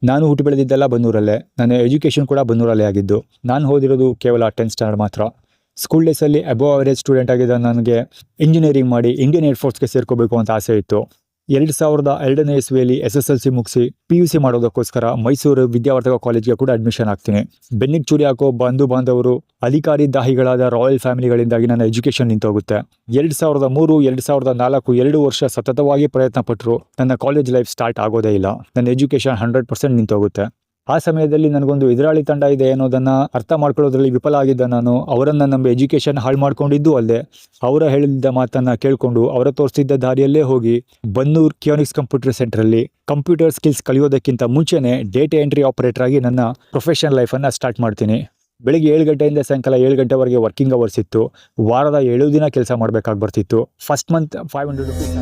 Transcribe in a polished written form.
ನಾನು ಹುಟ್ಟು ಬೆಳೆದಿದ್ದೆಲ್ಲ ಬನ್ನೂರಲ್ಲೇ, ನನ್ನ ಎಜುಕೇಷನ್ ಕೂಡ ಬನ್ನೂರಲ್ಲೇ ಆಗಿದ್ದು. ನಾನು ಓದಿರೋದು ಕೇವಲ 10th ಸ್ಟ್ಯಾಂಡರ್ಡ್ ಮಾತ್ರ. ಸ್ಕೂಲ್ ಡೇಸಲ್ಲಿ ಅಬೋವ್ ಅವರೇಜ್ ಸ್ಟೂಡೆಂಟ್ ಆಗಿದ್ದ ನನಗೆ ಇಂಜಿನಿಯರಿಂಗ್ ಮಾಡಿ ಇಂಡಿಯನ್ ಏರ್ಫೋರ್ಸ್ಗೆ ಸೇರ್ಕೋಬೇಕು ಅಂತ ಆಸೆ ಇತ್ತು. 2002ನೇ ಇಸ್ವಿಯಲ್ಲಿ SSLC ಮುಗಿಸಿ PUC ಮಾಡೋದಕ್ಕೋಸ್ಕರ ಮೈಸೂರು ವಿದ್ಯಾವರ್ಧಕ ಕಾಲೇಜ್ಗೆ ಕೂಡ ಅಡ್ಮಿಷನ್ ಆಗ್ತೀನಿ. ಬೆನ್ನಿಗೆ ಚೂರಿ ಹಾಕೋ ಬಂಧು ಬಾಂಧವರು, ಅಧಿಕಾರಿ ದಾಹಿಗಳಾದ ರಾಯಲ್ ಫ್ಯಾಮಿಲಿಗಳಿಂದಾಗಿ ನನ್ನ ಎಜುಕೇಷನ್ ನಿಂತೋಗುತ್ತೆ. 2003, 2004 2 ವರ್ಷ ಸತತವಾಗಿ ಪ್ರಯತ್ನ ಪಟ್ಟರು ನನ್ನ ಕಾಲೇಜ್ ಲೈಫ್ ಸ್ಟಾರ್ಟ್ ಆಗೋದೇ ಇಲ್ಲ. ನನ್ನ ಎಜುಕೇಷನ್ 100% ನಿಂತೋಗುತ್ತೆ. ಆ ಸಮಯದಲ್ಲಿ ನನಗೊಂದು ಎದುರಾಳಿ ತಂಡ ಇದೆ ಅನ್ನೋದನ್ನ ಅರ್ಥ ಮಾಡ್ಕೊಳ್ಳೋದ್ರಲ್ಲಿ ವಿಫಲ ಆಗಿದ್ದ ನಾನು ಅವರನ್ನು ನಮ್ಮ ಎಜುಕೇಷನ್ ಹಾಳು ಮಾಡ್ಕೊಂಡಿದ್ದು ಅಲ್ಲದೆ, ಅವರ ಹೇಳಿದ್ದ ಮಾತನ್ನ ಕೇಳಿಕೊಂಡು ಅವರ ತೋರಿಸಿದ್ದ ದಾರಿಯಲ್ಲೇ ಹೋಗಿ ಬನ್ನೂರ್ ಕಿಯೋನಿಕ್ಸ್ ಕಂಪ್ಯೂಟರ್ ಸೆಂಟರಲ್ಲಿ ಕಂಪ್ಯೂಟರ್ ಸ್ಕಿಲ್ಸ್ ಕಲಿಯೋದಕ್ಕಿಂತ ಮುಂಚೆನೇ ಡೇಟಾ ಎಂಟ್ರಿ ಆಪರೇಟರ್ ಆಗಿ ನನ್ನ ಪ್ರೊಫೆಷನಲ್ ಲೈಫನ್ನು ಸ್ಟಾರ್ಟ್ ಮಾಡ್ತೀನಿ. ಬೆಳಿಗ್ಗೆ 7 ಗಂಟೆಯಿಂದ ಸಾಯಂಕಾಲ 7 ಗಂಟೆವರೆಗೆ ವರ್ಕಿಂಗ್ ಅವರ್ಸ್ ಇತ್ತು. ವಾರದ 7 ದಿನ ಕೆಲಸ ಮಾಡಬೇಕಾಗಿ ಬರ್ತಿತ್ತು. First month 500 rupees